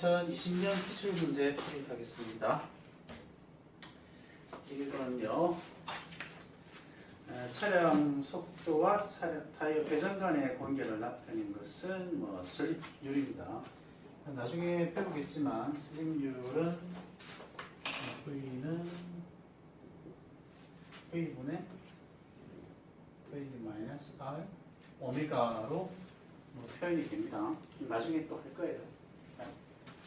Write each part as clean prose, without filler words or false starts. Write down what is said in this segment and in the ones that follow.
2020년 기출문제 풀이하겠습니다. 이거는요, 차량 속도와 타이어 회전 간의 관계를 나타내는 것은 슬립률입니다. 나중에 배우겠지만 슬립률은 V는 V분의 V-R 오메가로 표현이 됩니다. 나중에 또 할 거예요.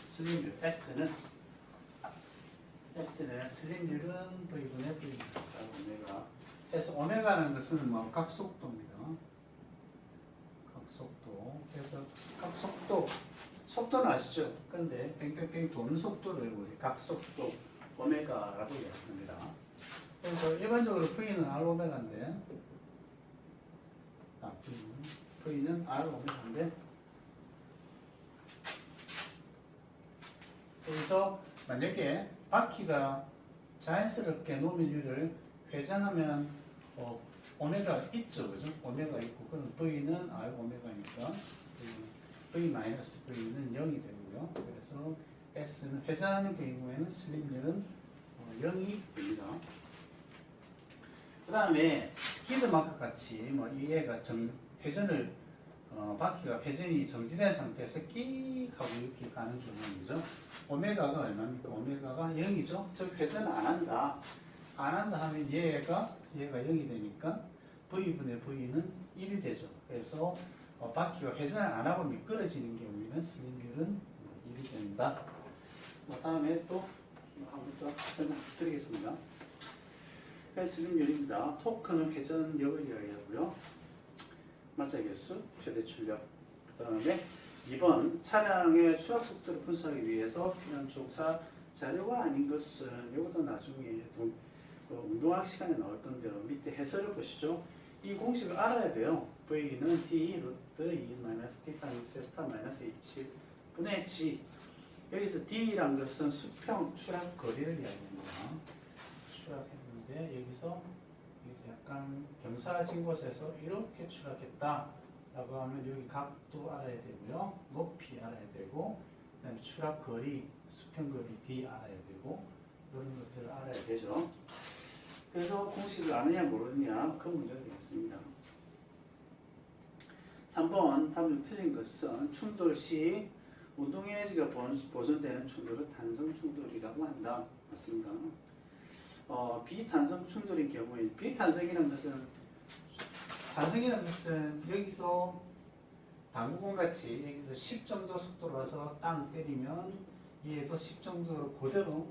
슬립률 S는 슬립률은 V분의 V-R 오메가. 그래서 오메가라는 것은 각속도입니다. 각속도. 그래서 속도는 아시죠? 근데 뺑뺑뺑 도는 속도를 우리 각속도 오메가라고 이야기합니다. 그래서 일반적으로 V는 R 오메가인데, V는 R 오메가인데, 그래서 만약에 바퀴가 자연스럽게 노면율을 회전하면 오메가 있죠, 그죠? 오메가 있고, 그럼 V는 R 오메가니까 V-V는 0이 되고요. 그래서 S는 회전하는 경우에는 슬립률은 0이 됩니다. 그 다음에 스키드마크 같이 얘가 회전을 바퀴가 회전이 정지된 상태에서 끽 하고 이렇게 가는 경우이죠. 오메가가 얼마입니까? 오메가가 0이죠. 즉 회전 안 한다 하면 얘가 0이 되니까 V분의 V는 1이 되죠. 그래서 바퀴가 회전을 안 하고 미끄러지는 경우에는 슬립률은 1이 된다. 다음에 또 한번 더 설명드리겠습니다. 슬립률입니다. 토크는 회전력을 이야기하고요. 마찰 개수, 최대 출력. 그 다음에 2번 차량의 추락 속도를 분석하기 위해서 필요한 조사 자료가 아닌 것은 이것도 나중에 운동학 시간에 나올 건데요. 밑에 해설을 보시죠. 이 공식을 알아야 돼요. V는 D 루트 2-D 세타 H 분의 G. 여기서 D란 것은 수평 추락 거리를 이야기합니다. 추락했는데 여기서 약간 경사진 곳에서 이렇게 추락했다 라고 하면 여기 각도 알아야 되고요. 높이 알아야 되고, 그 다음에 추락 거리, 수평 거리 D 알아야 되고, 이런 것들을 알아야 되죠. 그래서 공식을 아느냐 모르느냐 그 문제가 되겠습니다. 3번 답이 틀린 것은 충돌 시 운동 에너지가 보존되는 충돌을 탄성 충돌이라고 한다. 맞습니다. 비탄성 충돌인 경우에 비탄성이라는 것은 여기서 당구공 같이 여기서 10 정도 속도로 와서 땅 때리면 얘도 10 정도로 그대로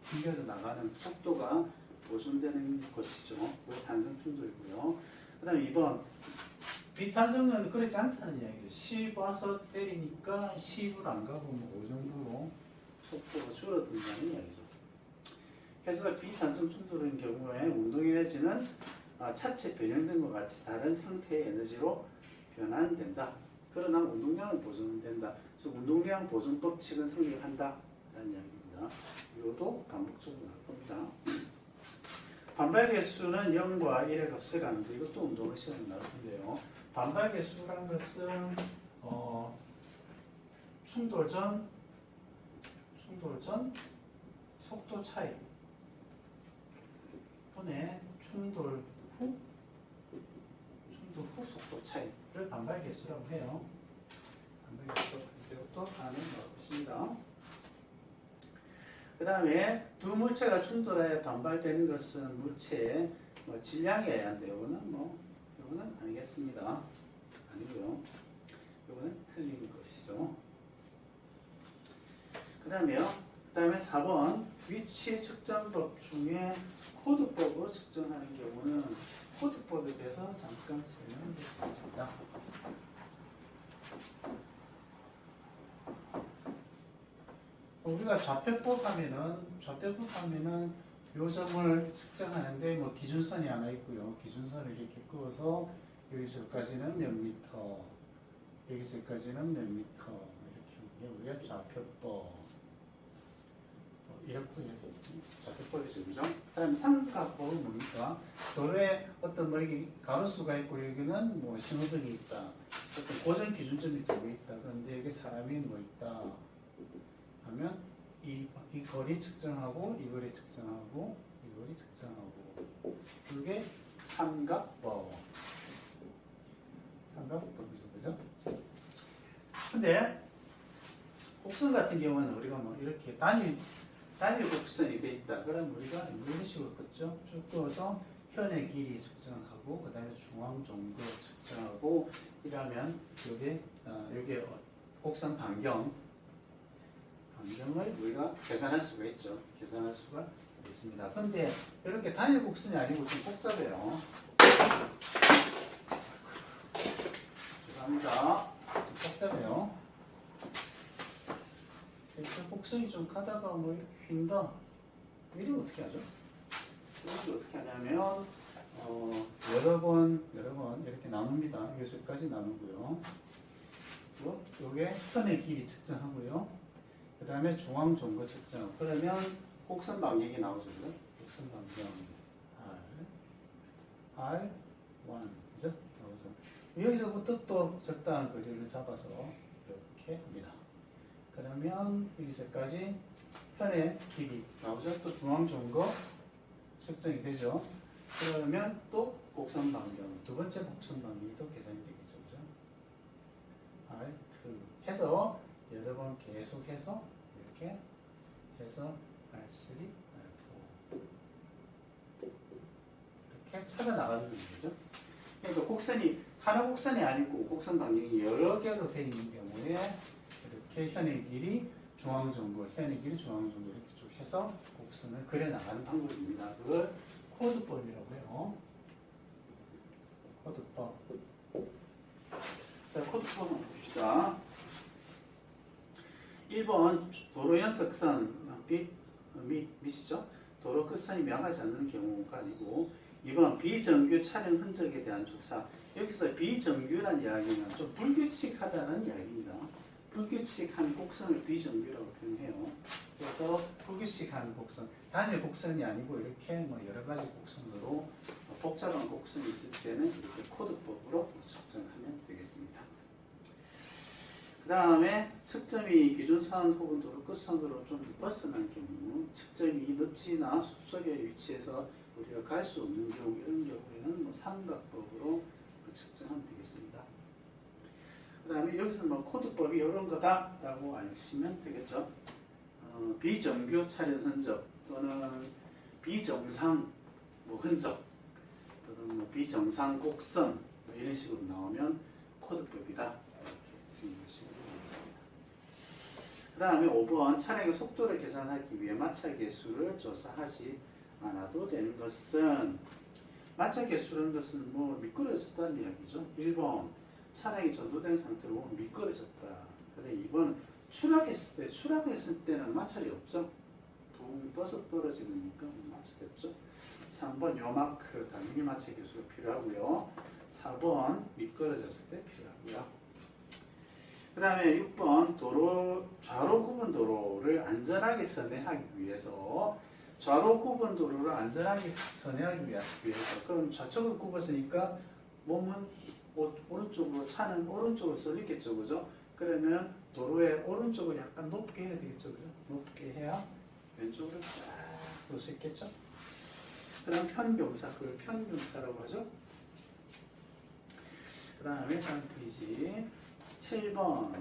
튕겨져 나가는 속도가 보존되는 것이죠. 그게 탄성 충돌이고요. 그 다음에 2번 비탄성은 그렇지 않다는 이야기죠. 10 와서 때리니까 10을 안 가고 5 정도로 속도가 줄어든다는 이야기죠. 그래서 비탄성 충돌인 경우에 운동 에너지는 차체 변형된 것 같이 다른 형태의 에너지로 변환된다. 그러나 운동량은 보존된다. 즉 운동량 보존 법칙은 성립한다 라는 이야기입니다. 이것도 반복적으로 나올 겁니다. 반발 개수는 0과 1의 값을 가는데 이것도 운동의 시간에 나올 텐데요. 반발 개수라는 것은 충돌 전 속도 차이 분의 충돌 후 속도 차이를 반발 개수라고 해요. 반발 개수로 이것도 하는 것입니다. 그 다음에 두 물체가 충돌해 반발되는 것은 물체의 질량이어야 한데 이거는 아니겠습니다. 아니고요. 이거는 틀린 것이죠. 그 다음에 4번 위치 측정법 중에 코드법으로 측정하는 경우는 코드법에 대해서 잠깐 설명을 드리겠습니다. 우리가 좌표법 하면은 요점을 측정하는데 기준선이 하나 있고요. 기준선을 이렇게 그어서 여기서까지는 몇 미터, 여기서까지는 몇 미터 이렇게 하는 게 우리가 좌표법. 이렇게 좌표법이죠, 그죠? 그다음에 삼각법은 뭡니까? 도로에 어떤 가로수가 있고 여기는 신호등이 있다. 어떤 고정 기준점이 두고 있다. 그런데 여기 사람이 있다. 하면 이 거리 측정하고 이 거리 측정하고 이 거리 측정하고 그게 삼각법이죠, 그죠? 근데 곡선 같은 경우는 우리가 뭐 이렇게 단일 곡선이 돼 있다. 그럼 우리가 이런 식으로 긋죠. 쭉 그어서 현의 길이 측정하고 그 다음에 중앙 정도 측정하고 이러면 여기 곡선 반경을 우리가 계산할 수가 있죠. 계산할 수가 있습니다. 근데 이렇게 단일 곡선이 아니고 좀 복잡해요. 죄송합니다. 좀 복잡해요. 이렇게 곡선이 좀 가다가 뭐 이렇게 휜다. 이러면 어떻게 하죠? 이렇게 어떻게 하냐면 여러 번 이렇게 나눕니다. 여기까지 나누고요. 그리고 요게 현의 길이 측정하고요. 그 다음에 중앙 정도 측정. 그러면 곡선 반경이 나오죠. 그죠? 곡선 반경 R1 그죠? 나오죠. 여기서부터 또 적당한 거리를 잡아서 이렇게 합니다. 그러면 여기서까지 현의 길이 나오죠. 또 중앙 정도 측정이 되죠. 그러면 또 곡선 반경, 두 번째 곡선 반경이 또 계산이 되겠죠. 그죠? R2 해서 여러 번 계속해서 이렇게 해서 R3, R4 이렇게 찾아 나가는 거죠. 그러니까 곡선이 하나 곡선이 아니고 곡선 반경이 여러 개로 되어 있는 경우에 이렇게 현의 길이 중앙 정도, 현의 길이 중앙 정도 이렇게 쭉 해서 곡선을 그려 나가는 방법입니다. 그걸 코드법이라고 해요. 코드법. 자, 코드법 한번 봅시다. 1번 도로 연석선 밑이죠. 도로 끝선이 명하지 않는 경우가 아니고 2번 비정규 촬영 흔적에 대한 조사. 여기서 비정규란 이야기는 좀 불규칙하다는 이야기입니다. 불규칙한 곡선을 비정규라고 표현해요. 그래서 불규칙한 곡선, 단일 곡선이 아니고 이렇게 뭐 여러 가지 곡선으로 복잡한 곡선이 있을 때는 이렇게 코드법으로 측정하면 되겠습니다. 그 다음에 측점이 기준선 혹은 도로 끝선으로 좀 벗어난 경우, 측점이 늪지나 숲속에 위치해서 우리가 갈 수 없는 경우, 이런 경우에는 뭐 삼각법으로 측정하면 되겠습니다. 그 다음에 여기서 뭐 코드법이 이런 거다라고 아시면 되겠죠. 비정규 촬영 흔적 또는 비정상 뭐 흔적 또는 뭐 비정상 곡선 뭐 이런 식으로 나오면 코드법이다 이렇게 생각하시면 되겠습니다. 그 다음에 5번 차량의 속도를 계산하기 위해 마차 개수를 조사하지 않아도 되는 것은 마차 개수라는 것은 뭐 미끄러졌다는 이야기죠. 1번 차량이 전도된 상태로 미끄러졌다. 근데 2번 추락했을 때는 마찰이 없죠. 붕 떠서 떨어지니까 마찰이 없죠. 3번 요마크 당연히 마찰 개수가 필요하고요. 4번 미끄러졌을 때 필요하고요. 그 다음에 6번 좌로 구분 도로를 안전하게 선회하기 위해서 그럼 좌측을 굽었으니까 몸은 오른쪽으로 차는 오른쪽으로 쏠리겠죠, 그죠? 그러면 도로의 오른쪽을 약간 높게 해야 되겠죠, 그죠? 높게 해야 왼쪽으로 쫙 볼 수 있겠죠? 그다음 편경사, 그걸 편경사라고 하죠. 그 다음에 다음 페이지 7번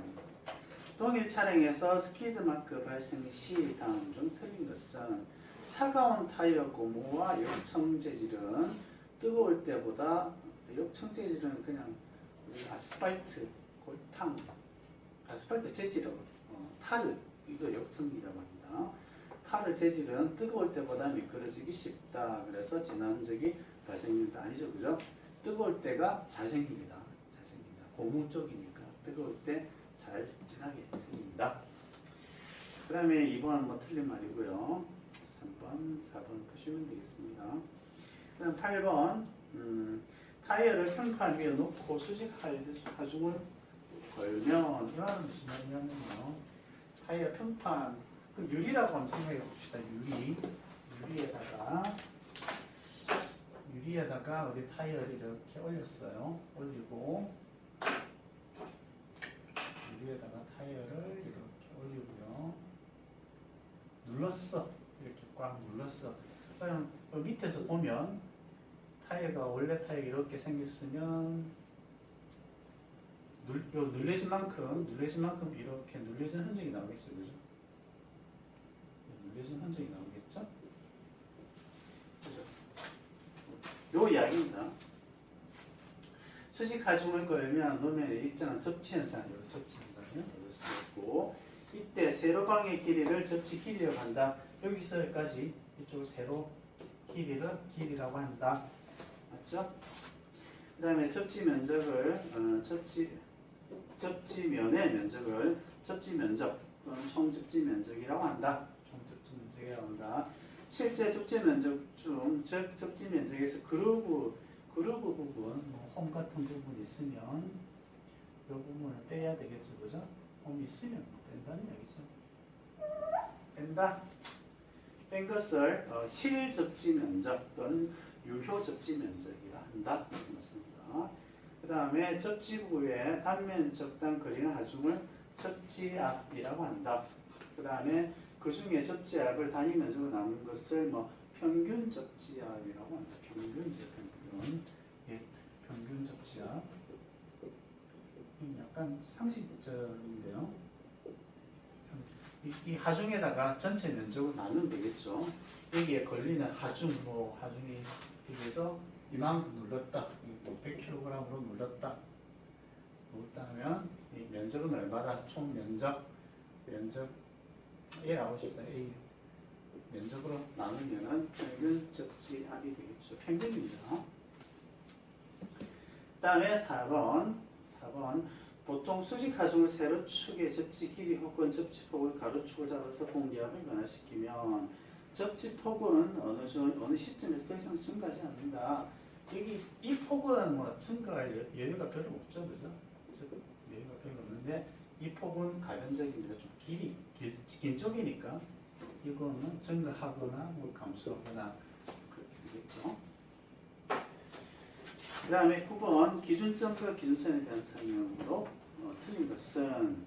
동일 차량에서 스키드 마크 발생 시 다음 중 틀린 것은 차가운 타이어 고무와 역청 재질은 뜨거울 때보다 역청재질은 그냥 아스팔트, 골탕, 아스팔트 재질은 탈, 이거 역청이라고 합니다. 탈의 재질은 뜨거울 때보다 미끄러지기 쉽다. 그래서 진한 흔적이 발생입니다. 아니죠, 그죠? 뜨거울 때가 잘 생깁니다. 고무 쪽이니까 뜨거울 때 잘 진하게 생깁니다. 그 다음에 2번 뭐 틀린 말이고요. 3번, 4번 보시면 되겠습니다. 그 다음 8번 타이어를 평판 위에 놓고 수직 하중을 걸면 이거는 무슨 말이냐면요. 타이어 평판 유리라고 한번 생각해 봅시다. 유리에다가 우리 타이어를 이렇게 올렸어요. 올리고 유리에다가 타이어를 이렇게 올리고요. 눌렀어. 이렇게 꽉 눌렀어. 그럼 밑에서 보면 타이어가 원래 타이어 이렇게 생겼으면 눌려진 만큼 이렇게 눌려진 흔적이 나오겠어요, 그죠? 눌려진 흔적이 나오겠죠? 그죠? 요 이야기입니다. 수직 하중을 걸면 노면에 일정한 접지 현상을 얻을 수 있고, 이때 세로방의 길이를 접지 길이라고 한다. 여기서까지 이쪽 세로 길이를 길이라고 한다. 맞죠? 그 다음에 접지 면적을 접지면의 면적을 접지 면적 또는 총접지 면적이라고 한다. 총접지 면적이라고 한다. 실제 접지 면적 중 접지 면적에서 그루브 부분, 홈 같은 부분이 있으면 이 부분을 빼야 되겠죠, 그죠? 홈이 있으면 뺀다는 얘기죠. 뺀다. 뺀 것을 실접지 면적 또는 유효 접지 면적이라 한다. 맞습니다. 그 다음에 접지부의 단면 적당 거리는 하중을 접지압이라고 한다. 그 다음에 그 중에 접지압을 단위 면적으로 나눈 것을 평균 접지압이라고 한다. 평균 접지압. 약간 상식적인데요. 이 하중에다가 전체 면적을 나누면 되겠죠. 여기에 걸리는 하중이 여기에서 이만큼 눌렀다. 100kg으로 눌렀다. 하면 이 면적은 얼마다? 총 면적 A 나오고 싶다. A 면적으로 나누면은 평균 접지압이 되겠죠. 평균입니다. 그 다음에 4번 보통 수직 하중을 세로축의 접지 길이 혹은 접지폭을 가로축을 잡아서 공기압을 변화시키면 접지폭은 어느 시점에서 더 이상 증가하지 않는다. 여기 이 폭은 증가할 여유가 별로 없죠, 그죠? 여유가 별로 없는데 이 폭은 가변적입니다. 좀 긴 쪽이니까 이거는 증가하거나 감소하거나 그렇게 되겠죠. 그 다음에 9번 기준점과 기준선에 대한 설명으로 틀린 것은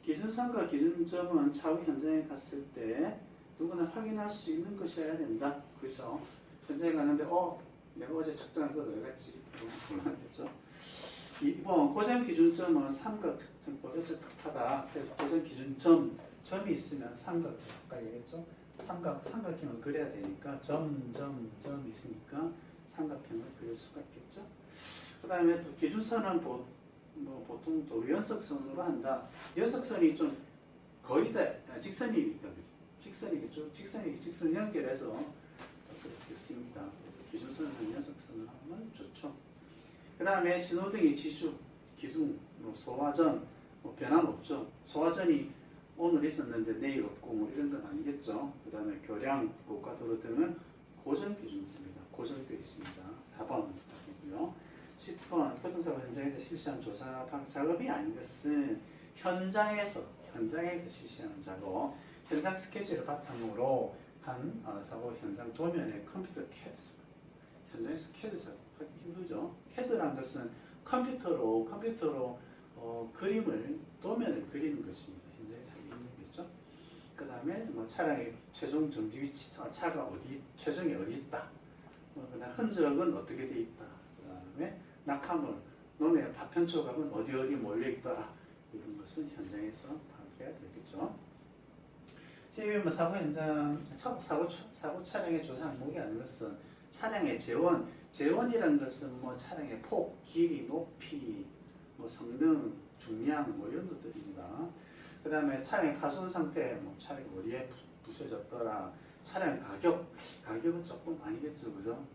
기준선과 기준점은 차후 현장에 갔을 때 누구나 확인할 수 있는 것이어야 된다. 그죠? 현장에 갔는데 내가 어제 측정한 거 어디 갔지? 곤란하겠죠. 2번 고정 기준점은 삼각 특징법에 적합하다. 그래서 고정 기준점 점이 있으면 삼각 가야겠죠. 삼각형을 그려야 되니까 점이 있으니까 삼각형을 그릴 수가 있겠죠. 그 다음에 또 기준선은 보통 도로 연석선으로 한다. 연석선이 좀 거의 다 직선이니까 직선이겠죠. 직선 연결해서 그렇게 씁니다. 그래서 기준선은 연석선을 하면 좋죠. 그 다음에 신호등의 지주, 기둥, 소화전 변함없죠. 소화전이 오늘 있었는데 내일 없고 이런 건 아니겠죠. 그 다음에 교량, 고가도로 등은 고정 기준점입니다. 고정되어 있습니다. 4번 답이고요. 10번 교통사고 현장에서 실시한 조사 작업이 아닌 것은 현장에서 실시하는 작업, 현장 스케치를 바탕으로 한 사고 현장 도면의 컴퓨터 CAD, 현장에서 CAD 작업하기 힘들죠. CAD라는 것은 컴퓨터로 도면을 그리는 것입니다. 현장에서 하기 힘들겠죠. 그 다음에 차량의 최종 정지 위치, 차가 최종이 어디 있다. 그다음 흔적은 어떻게 돼 있다. 그다음에 낙하물, 놈의 파편 조각은 어디 몰려 있더라. 이런 것은 현장에서 파악해야 되겠죠. 지금 사고 현장, 사고 차량의 조사 항목이 아닌 것은 차량의 재원이라는 것은 차량의 폭, 길이, 높이, 성능, 중량 이런 것들입니다. 그다음에 차량의 파손 상태, 차량이 어디에 부셔졌더라. 차량 가격은 조금 아니겠죠, 그죠?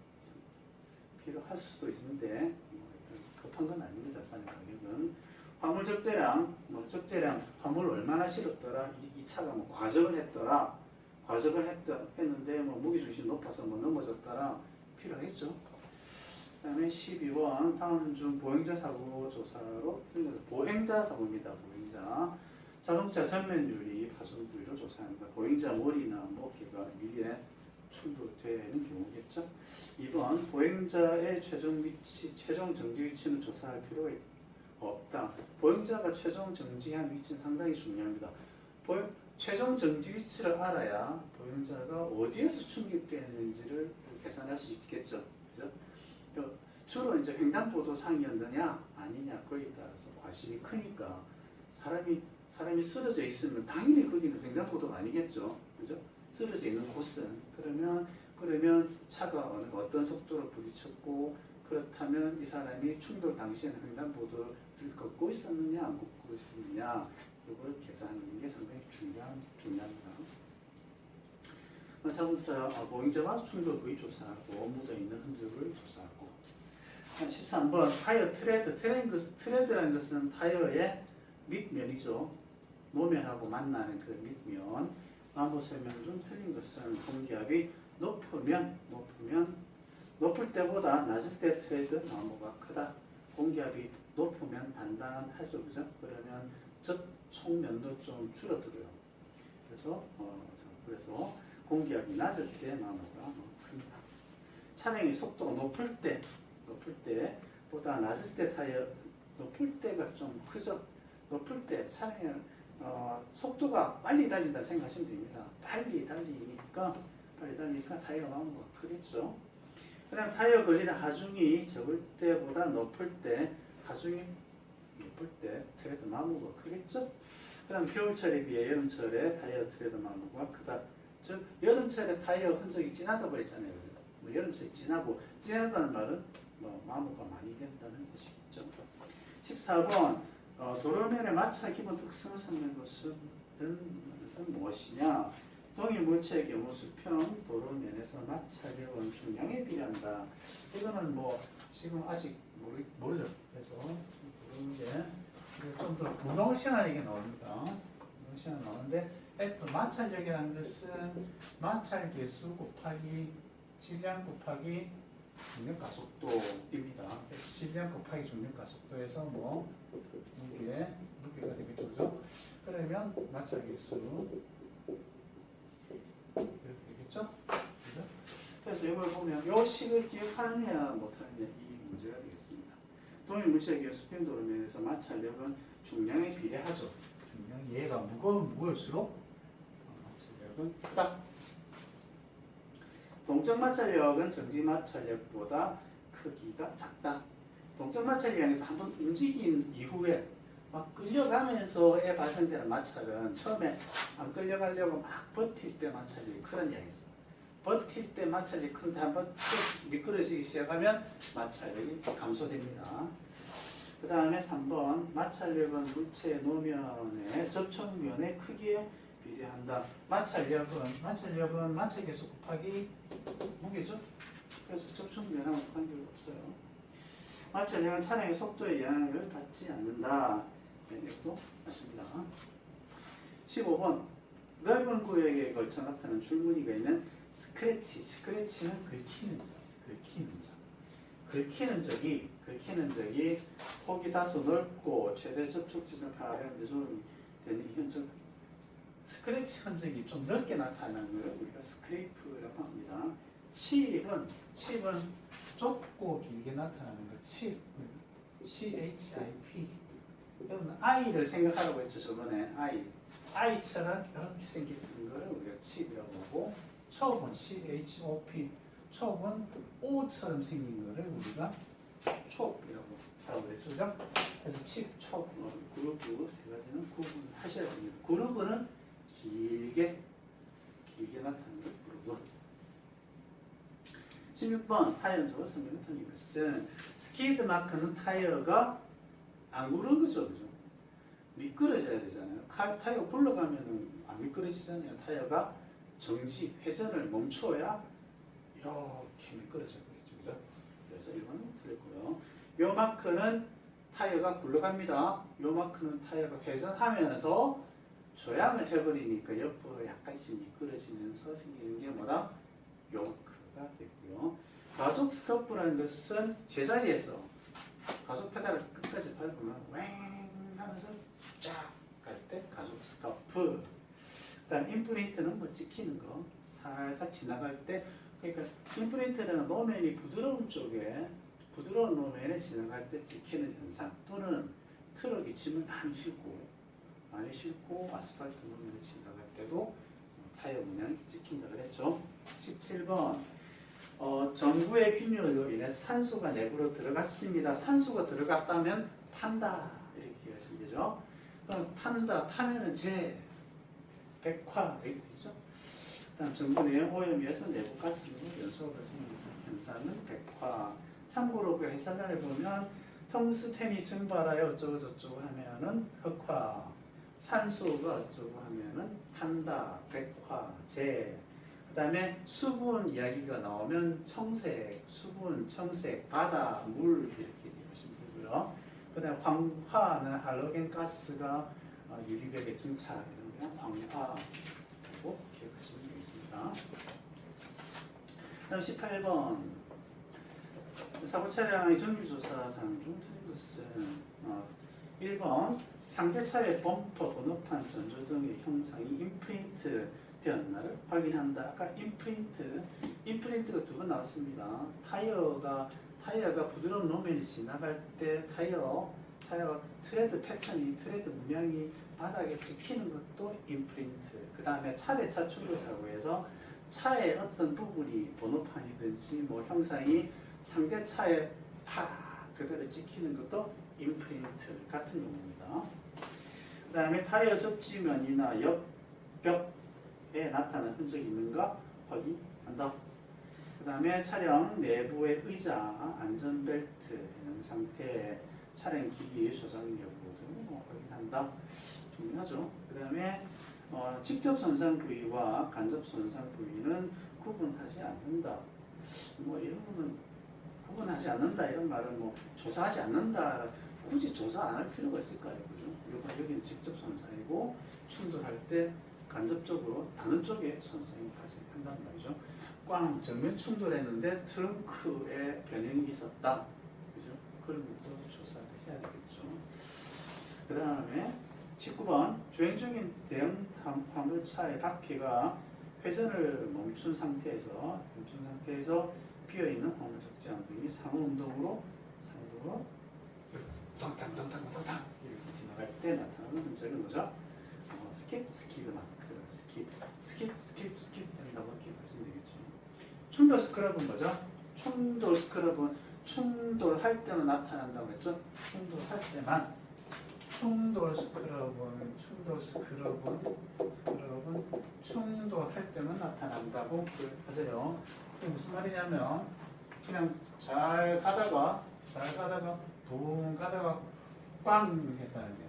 필요할 수도 있는데 급한 건 아닙니다. 차량 가격은. 화물 적재량, 화물을 얼마나 실었더라. 이 차가 과적을 했는데 무게중심이 높아서 넘어졌더라. 필요하겠죠. 그다음에 12번 다음 중 보행자 사고 조사로 틀린 것은 보행자 사고입니다. 보행자. 자동차 전면 유리, 파손 부위를 조사합니다. 보행자 머리나 어깨가 위에 충돌되는 경우겠죠. 2번 보행자의 최종 정지 위치는 조사할 필요가 없다. 보행자가 최종 정지한 위치는 상당히 중요합니다. 최종 정지 위치를 알아야 보행자가 어디에서 충격되는지를 계산할 수 있겠죠. 그죠? 주로 이제 횡단보도상이었느냐 아니냐 거기에 따라서 과실이 크니까 사람이 쓰러져 있으면 당연히 거기는 횡단보도가 아니겠죠. 그죠? 쓰러져 있는 곳은 그러면 차가 어떤 속도로 부딪혔고 그렇다면 이 사람이 충돌 당시에는 횡단보도를 걷고 있었느냐 안 걷고 있었느냐 이걸 계산하는 게 상당히 중요합니다. 자동차 보행자와 충돌 부위 조사하고 묻어있는 흔적을 조사하고 13번 타이어 트레드라는 것은 타이어의 밑면이죠. 노면하고 만나는 그 밑면. 나무 설명 중 틀린 것은 공기압이 높을 때보다 낮을 때 트레드 나무가 크다. 공기압이 높으면 단단하죠, 그죠? 그러면 접촉면도 좀 줄어들어요. 그래서 공기압이 낮을 때 나무가 큽니다. 차량의 속도가 높을 때보다 낮을 때 타이어 높을 때가 좀 크죠. 높을 때 차량의 속도가 빨리 달린다 생각하시면 됩니다. 빨리 달리니까 타이어 나무가 크겠죠. 그 다음 타이어 걸리는 하중이 적을 때보다 높을 때 트레드 나무가 크겠죠. 그 다음 겨울철에 비해 여름철에 타이어 트레드 나무가 크다. 즉 여름철에 타이어 흔적이 진하다고 했잖아요. 여름철에 진하다는 말은 나무가 많이 된다는 뜻이겠죠. 14번 도로면의 마찰 기본 특성을 설명한 것은 무엇이냐? 동일 물체의 경우 수평 도로면에서 마찰력은 중량에 비례한다. 이거는 지금 아직 모르죠. 그래서 좀 더 분홍 시간에 이게 나옵니다. 분홍 시간 나오는데 F 마찰력이라는 것은 마찰 개수 곱하기 질량 곱하기 중력 가속도입니다. 질량 곱하기 중력 가속도에서 무게가 되겠죠. 그러면 마찰 개수 이렇게 되겠죠. 그죠? 그래서 이걸 보면 요 식을 기억하느냐 못하느냐 이 문제가 되겠습니다. 동일 물체의 경우 수평 도로면에서 마찰력은 중량에 비례하죠. 얘가 무거울수록 마찰력은 크다. 동적 마찰력은 정지 마찰력보다 크기가 작다. 동적 마찰력에서 한번 움직인 이후에 막 끌려가면서에 발생되는 마찰은 처음에 안 끌려가려고 막 버틸 때 마찰력이 크다는 이야기죠. 버틸 때 마찰력이 큰데 한번 미끄러지기 시작하면 마찰력이 감소됩니다. 그 다음에 3번 마찰력은 물체의 노면의 접촉면의 크기에 비례한다. 마찰력은 마찰 개수 곱하기 무게죠. 그래서 접촉면하고 관계가 없어요. 마찰력은 차량의 속도에 영향을 받지 않는다. 이것도 맞습니다. 15번 넓은 구역에 걸쳐 나타나는 줄무늬가 있는 스크래치는 긁히는 적이 폭이 다소 넓고 최대 접촉 지점을 파악하는 데 도움이 되는 이 현적 스크래치 흔적이 좀 넓게 나타나는 걸 우리가 스크레이프라고 합니다. 칩은 좁고 길게 나타나는 거 CHIP. 여러분 I를 생각하라고 했죠 저번에 I처럼 이렇게 생긴 거를 우리가 칩이라고 하고 촉은 CHOP. 촉은 O처럼 생긴 거를 우리가 촉이라고 하고 했죠. 그래서 칩, 촉, 그룹 세 가지는 구분하셔야 됩니다. 그룹은 길게 나타나는 그룹은 16번 타이어적으로 설명을 드린 것은 스키드 마크는 타이어가 안 구르죠. 그죠? 미끄러져야 되잖아요. 타이어 굴러가면 안 미끄러지잖아요. 타이어가 정지, 회전을 멈춰야 이렇게 미끄러져야겠죠. 그죠? 그래서 1번은 틀렸고요. 요 마크는 타이어가 굴러갑니다. 요 마크는 타이어가 회전하면서 조향을 해버리니까 옆으로 약간씩 미끄러지면서 생기는 게 뭐다? 요 마크가 되고요. 가속 스커프라는 것은 제자리에서 가속 페달을 끝까지 밟으면 왱 하면서 쫙 갈 때 가속 스커프. 그다음 임프린트는 찍히는 거 살짝 지나갈 때 그러니까 임프린트는 노면이 부드러운 노면에 지나갈 때 찍히는 현상 또는 트럭이 짐을 많이 싣고 많이 싣고 아스팔트路面을 지나갈 때도 타이어 문양이 찍힌다 그랬죠. 17번 전구의 균열로 인해 산소가 내부로 들어갔습니다. 산소가 들어갔다면 탄다 이렇게 하시면 되죠. 그럼 탄다, 타면은 백화 이렇게 되죠. 다음 전구 내용 오염에서 내부 가스로 연소가 발생해서 현상은 백화. 참고로 그 해설란에 보면 텅스텐이 증발하여 어쩌고 저쩌고 하면은 흑화, 산소가 어쩌고 하면은 탄다, 백화, 그 다음에 수분 이야기가 나오면 청색, 수분, 청색, 바다, 물 이렇게 보시면 되고요. 그 다음에 황화는 할로겐 가스가 유리벽에 증착되는 황화라고 기억하시면 되겠습니다. 다음 18번 사고 차량의 정규조사상 중 틀린 것은 1번 상대차의 범퍼, 번호판, 전조등의 형상이 임프린트 되었나를 확인한다. 아까 임프린트가 두 번 나왔습니다. 타이어가 부드러운路面을 지나갈 때 타이어 트레드 패턴이, 트레드 문양이 바닥에 찍히는 것도 임프린트. 그 다음에 차례차 충돌 사고에서 차의 어떤 부분이 번호판이든지 뭐 형상이 상대 차에 그대로 찍히는 것도 임프린트 같은 용어입니다. 그 다음에 타이어 접지면이나 옆벽에 나타나는 흔적이 있는가 확인한다. 그 다음에 차량 내부의 의자, 안전벨트 있는 상태, 차량 기기 조작 여부 등 확인한다. 중요하죠. 그 다음에 직접 손상 부위와 간접 손상 부위는 구분하지 않는다. 뭐 이런 거는 구분하지 않는다 이런 말은 뭐 조사하지 않는다. 굳이 조사 안 할 필요가 있을까요? 그죠? 여기는 직접 손상이고 충돌할 때 간접적으로 다른 쪽에 손상이 발생한단 말이죠. 꽝 정면 충돌했는데 트렁크에 변형이 있었다. 그죠? 그런 것도 조사를 해야 되겠죠. 그 다음에 19번 주행 중인 대형 화물차의 바퀴가 회전을 멈춘 상태에서 비어있는 화물 적재함 등이 상호 운동으로 상도로 탕탕탕탕탕 이렇게 지나갈 때 나타나는 흔적은 뭐죠? 스킵 마크, 스킵 된다고 이렇게 보시면 되겠죠. 충돌 스크럽은 뭐죠? 충돌 스크럽은 충돌할 때는 나타난다고 했죠? 충돌 스크럽은 충돌할 때만 나타난다고 하세요. 그게 무슨 말이냐면 그냥 잘 가다가 붕 가다가 꽝 했다는 게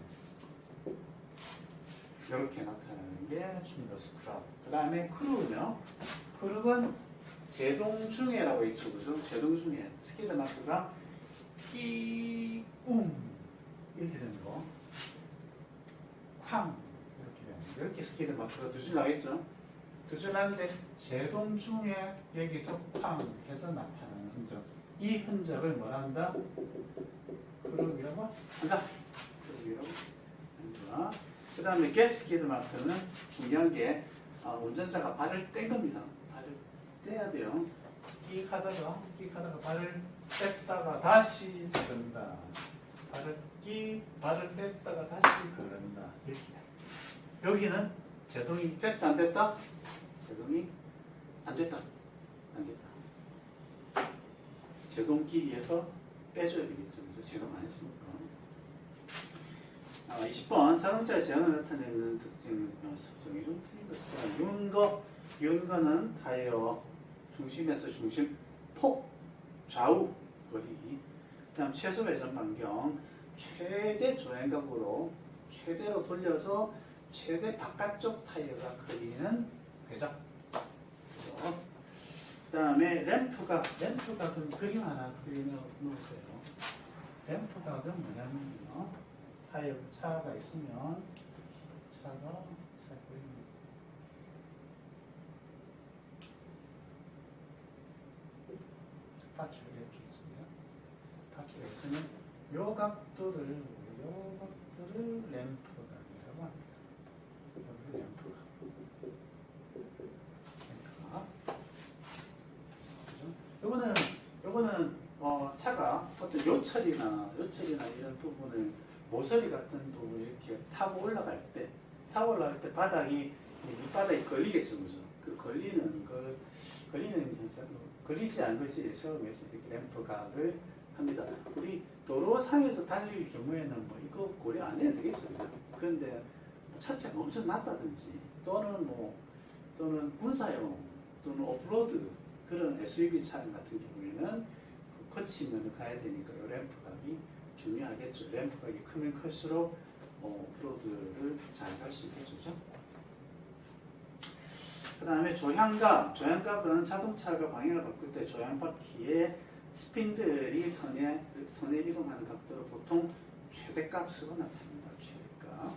이렇게 나타나는 게 충돌 스크럽. 그 다음에 크루는요. 크루는 제동중해라고 있죠. 그죠? 제동중해. 스키드 마크가 이렇게 되는 거. 쾅 이렇게 되는 거. 이렇게 스키드 마크가 두 줄 나겠죠? 두 줄 나는데 제동 중에 여기서 쾅 해서 나타나는 흔적. 이 흔적을 뭐라 한다? 크루이라고 한다. 그 다음에 갭 스키드 마크는 중요한 게 운전자가 발을 뗀 겁니다. 발을 떼야 돼요. 끼익 하다가 발을 뗐다가 다시 걸른다. 발을 뗐다가 다시 걸른다. 이렇게. 여기는 제동이 됐다 안 됐다? 제동이 안 됐다. 제동끼리에서 빼줘야 되겠죠. 그래서 제동 안 했으니까. 20번 자동차의 제한을 나타내는 특징은 정의 좀 틀린 것은 윤거는 타이어 중심에서 중심 폭 좌우 거리, 그다음 최소 회전 반경, 최대 주행각으로 최대로 돌려서 최대 바깥쪽 타이어가 그리는 되죠. 그 다음에 램프각은 그림 하나 그려놓으세요. 램프각은 뭐냐면요. 타이어 차가 있으면 차 그림 바퀴가 이렇게 있습니다. 바퀴가 있으면 요 각도를 램프각이라고 합니다. 램프각. 요거는 차가 어떤 요철이나 이런 부분을 모서리 같은 또 이렇게 타고 올라갈 때 바닥이 밑바닥이 걸리겠죠, 그죠? 그 걸리는 현상, 걸리지 않을지 처음에서 이렇게 램프각을 합니다. 우리 도로상에서 달릴 경우에는 뭐 이거 고려 안 해도 되겠죠, 그죠? 그런데 차체가 엄청 낮다든지 또는 군사용 또는 오프로드 그런 SUV 차량 같은 경우에는 그 거치면 가야 되니까 이 램프각이 중요하겠죠. 램프각이 크면 클수록 오프로드를 잘 갈 수 있겠죠. 그 다음에 조향각은 자동차가 방향을 바꿀 때 조향바퀴에 스핀들이 선에 이동하는 각도를 보통 최대값으로 나타납니다. 최대값.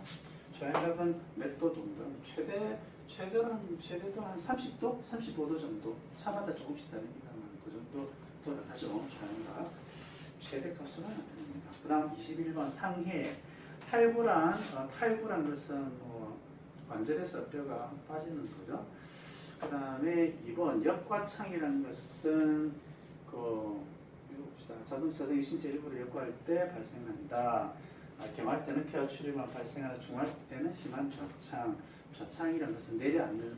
조향각은 몇 도 정도? 최대도 한 30도, 35도 정도. 차마다 조금씩 다릅니다만 그 정도 돌아가죠. 조향각. 최대값으로 나타납니다. 그 다음 21번 상해. 탈구란 것은 관절에서 뼈가 빠지는 거죠. 그 다음에 2번 역과창이라는 것은 읽어봅시다. 자동차 등의 신체 일부를 역과할 때 발생한다. 경할 때는 폐와 출혈만 발생하는 중할 때는 심한 좌창. 좌창이라는 것은 내려앉는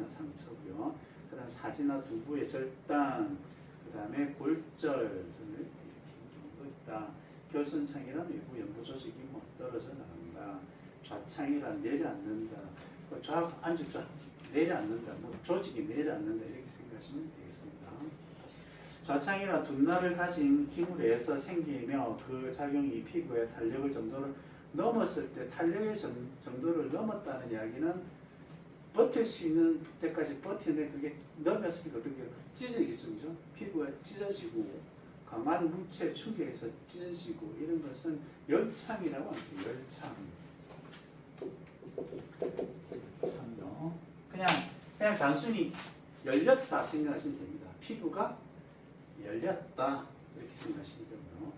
상처고요. 그 다음 사지나 두부의 절단, 그 다음에 골절 등을 일으키는 경우가 있다. 결선창이란 외부 연부 조직이 떨어져 나간다. 좌창이란 내려앉는다. 앉을 좌 내려앉는다. 조직이 내려앉는다 이렇게 생각하시면 되겠습니다. 좌창이란 둔날을 가진 힘으로 해서 생기며 그 작용이 피부의 탄력을 정도를 넘었을 때 탄력의 정도를 넘었다는 이야기는 버틸 수 있는 때까지 버티는데 그게 넘었으니까 어떻게 찢어지겠죠, 그죠? 피부가 찢어지고 강한 물체 충격에서 찢어지고 이런 것은 열창이라고 합니다. 열창. 그냥 단순히 열렸다 생각하시면 됩니다. 피부가 열렸다 이렇게 생각하시면 되고요.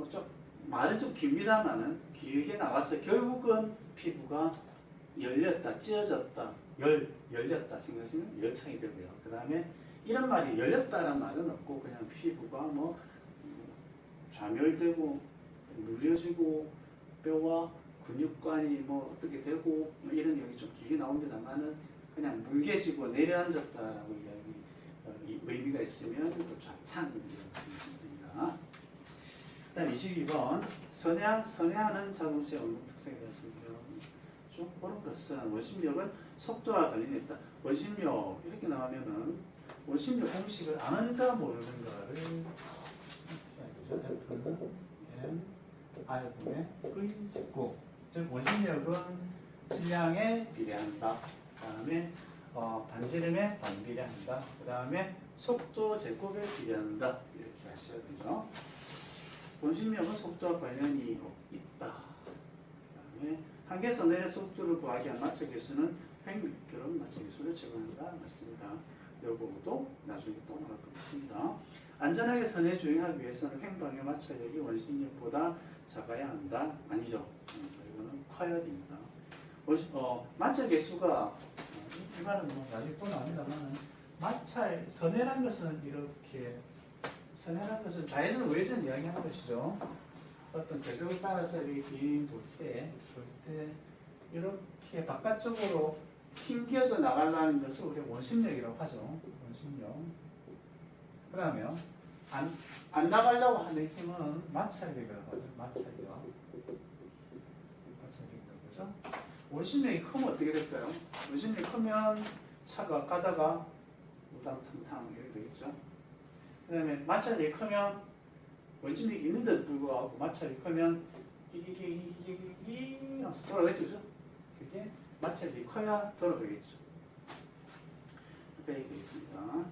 좀 말은 좀 깁니다만은 길게 나와서 결국은 피부가 열렸다, 찢어졌다, 열렸다 생각하시면 열창이 되고요. 그 다음에 이런 말이 열렸다라는 말은 없고 그냥 피부가 좌멸되고 눌려지고 뼈와 근육관이 어떻게 되고 이런 얘기 좀 길게 나옵니다만은 그냥 뭉개지고 내려앉았다라고 이야기 의미가 있으면 좌창이라고 생각합니다. 그다음 22번 선회하는 자동차의 운동 특성에 대해서 쭉 보는 것은 원심력은 속도와 관련이 있다. 원심력 이렇게 나오면은 원심력 공식을 아는가 모르는가를 해야 되죠. F는 M, R분의 V19. 즉 원심력은 질량에 비례한다. 그 다음에 반지름에 반비례한다. 그 다음에 속도 제곱에 비례한다. 이렇게 하셔야 되죠. 원심력은 속도와 관련이 있다. 그 다음에 한계선의 속도를 구하기 위한 마찰 계수는 횡률표로 마찰 계수를 적용한다. 맞습니다. 이 부분도 나중에 또 나올 것 같습니다. 안전하게 선에 주행하기 위해서는 횡방의 마찰력이 원심력보다 작아야 한다. 아니죠. 이거는 커야 됩니다. 마찰 계수가 이 말은 나중에 또 나옵니다만 마찰 선회란 것은 이렇게 선회란 것은 좌회전 우회전 이야기하는 것이죠. 어떤 궤적을 따라서 이렇게 빙 돌 때 이렇게 바깥쪽으로 튕겨져 나가려는 것을 우리가 원심력이라고 하죠. 원심력. 그 다음에 안 나가려고 하는 힘은 마찰력이라고 하죠. 마찰력. 그죠? 원심력이 크면 어떻게 될까요? 원심력이 크면 차가 가다가 우당탕탕 이렇게 되겠죠. 그 다음에 마찰력이 크면 원심력이 있는데도 불구하고 마찰력이 크면 끼끼끼끼끼끼 하면서 돌아가겠죠. 그게 마찰력이 커야 돌아가겠죠. 이렇게 되겠습니다.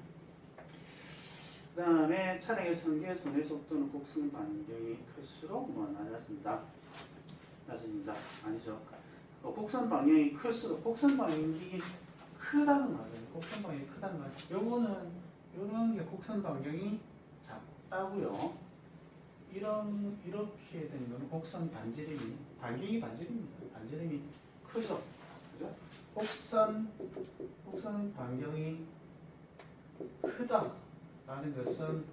그 다음에 차량의 성계선의 속도는 곡선 반경이 클수록 낮아진다. 아니죠. 곡선 방향이 클수록 곡선 방향이 크다는 말이에요. 곡선 방향이 크다는 말. 요런 게 곡선 방향이 작다고요. 이렇게 된 거는 곡선 반지름이 반지름입니다. 반지름이 크죠. 그죠? 곡선 반경이 크다라는 것은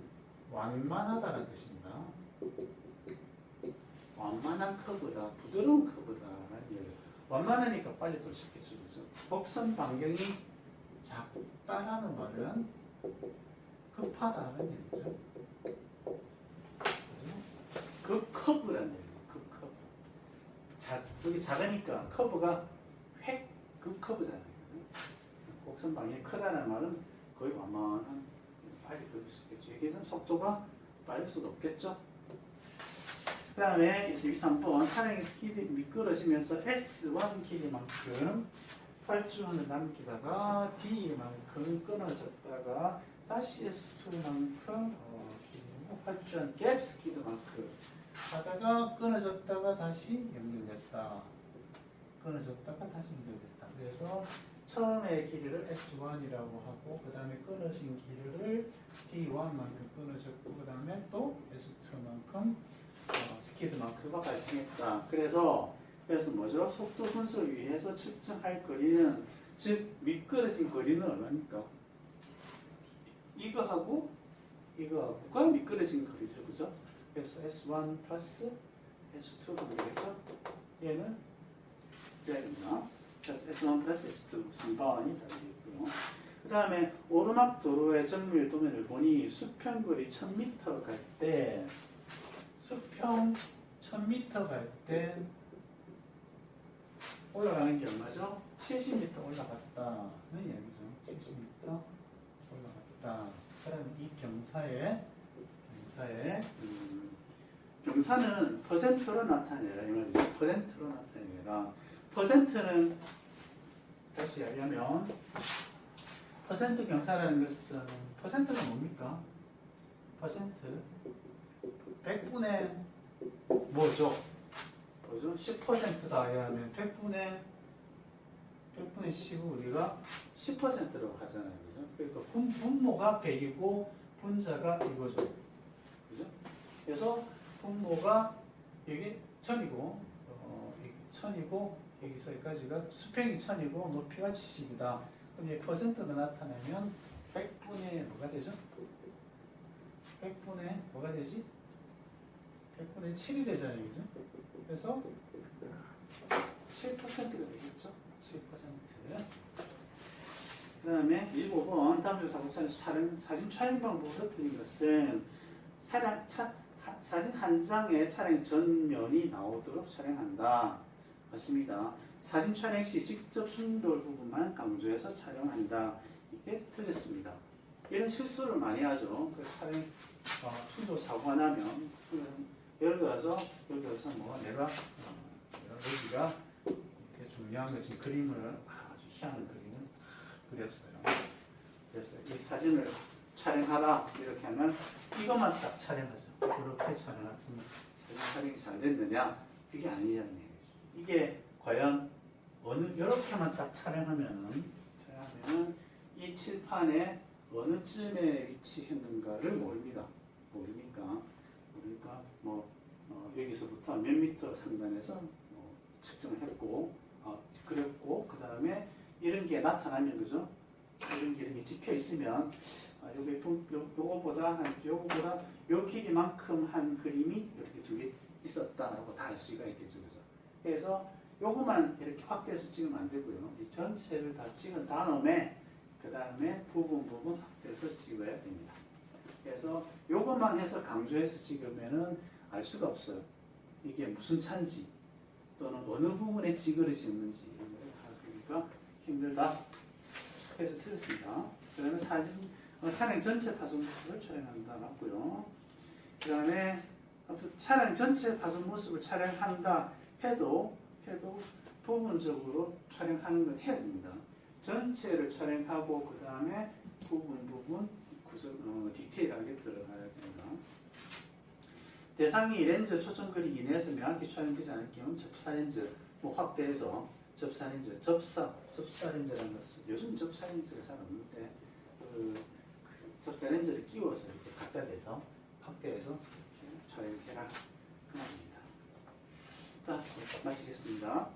완만하다는 뜻입니다. 완만한 커브다, 부드러운 커브다라는 얘기죠. 완만하니까 빨리 도착했죠, 그죠? 곡선 반경이 작다라는 말은 급하다는 얘기죠. 그죠? 그 커브라는 얘기죠. 그 커브. 여기 작으니까 커브가 그 커브잖아요. 곡선 방향이 크다는 말은 거의 완만한 빨리 들을 수 있겠죠. 여기에서는 속도가 빠를 수가 없겠죠. 그 다음에 23번 차량의 스피드 미끄러지면서 S1 길이만큼 활주원을 남기다가 D만큼 끊어졌다가 다시 S2만큼 활주원 갭 스피드만큼 하다가 끊어졌다가 다시 연결됐다. 끊어졌다가 다시 연결됐다. 그래서 처음에 길이를 S1이라고 하고 그 다음에 끊어진 길이를 D1만큼 끊어졌고 그 다음에 또 S2만큼 스피드만큼가 발생했다. 그래서 뭐죠? 속도 분석을 위해서 측정할 거리는 즉 미끄러진 거리는 얼마입니까? 이거하고가 미끄러진 거리죠. 그죠? 그래서 S1 플러스 S2가 되겠죠? 얘는 이래야겠나? 그래서 S1 플러스 S2 3번이 달려있고요. 그 다음에 오르막 도로의 정밀 도면을 보니 수평거리 1000m 갈 때 수평 1000m 갈 때 올라가는 게 얼마죠? 70m 올라갔다는 얘기죠. 70m 올라갔다. 그 다음에 이 경사는 퍼센트로 나타내라 이 말이죠. 퍼센트로 나타내라. 퍼센트는 다시 이야기하면 퍼센트 경사라는 것은 퍼센트가 뭡니까? 퍼센트 100분의 뭐죠? 10%다 이러면 100분의 10을 우리가 10%라고 하잖아요. 그죠? 그러니까 분모가 100이고 분자가 이거죠. 그죠? 그래서 분모가 여기 1000이고 1000이고 여기서 여기까지가 수평이 1000이고 높이가 70이다. 그럼 이 퍼센트가 나타나면 100분의 뭐가 되죠? 100분의 뭐가 되지? 100분의 7이 되잖아요. 그죠? 그래서 7%가 되겠죠? 7%. 그 다음에 25번 다음 중 사진 촬영 방법으로 틀린 것은 사진 한 장에 차량 전면이 나오도록 촬영한다. 맞습니다. 사진 촬영 시 직접 충돌 부분만 강조해서 촬영한다. 이게 틀렸습니다. 이런 실수를 많이 하죠. 그 차량 충돌 사고가 나면 예를 들어서 뭐 내가 여기가 이렇게 중요한 것이 그림을 아주 희한한 그림을 그렸어요. 그래서 이 사진을 촬영하라 이렇게 하면 이것만 딱 촬영하죠. 그렇게 촬영하면 사진 촬영이 잘 됐느냐? 그게 아니라는 얘기죠. 이게 과연 이렇게만 딱 촬영하면은 이 칠판에 어느 쯤에 위치했는가를 모르니까 여기서부터 몇 미터 상단에서 측정을 했고 그렸고 그 다음에 이런 게 나타나면 그죠? 이런 게 이렇게 찍혀 있으면 요거보다 요 길이만큼 한 그림이 이렇게 두 개 있었다라고 다 알 수가 있겠죠, 그죠? 그래서 요거만 이렇게 확대해서 찍으면 안 되고요. 이 전체를 다 찍은 다음에 그 다음에 부분 확대해서 찍어야 됩니다. 그래서 요것만 해서 강조해서 찍으면은 알 수가 없어요. 이게 무슨 차인지 또는 어느 부분에 찌그러지는지 이런 걸 다 그러니까 힘들다. 그래서 틀렸습니다. 그 다음에 차량 전체 파손 모습을 촬영한다 맞고요. 그 다음에 차량 전체 파손 모습을 촬영한다 해도 부분적으로 촬영하는 건 해야 됩니다. 전체를 촬영하고 그 다음에 부분 디테일하게 들어가야 됩니다. 대상이 렌즈 초점거리 이내에서 명확히 촬영되지 않을 경우 접사렌즈 확대해서 접사렌즈라는 것은 요즘 접사렌즈가 잘 없는데 접사렌즈를 끼워서 이렇게 갖다 대서 확대해서 이렇게 촬영해라 그 말입니다. 자, 마치겠습니다.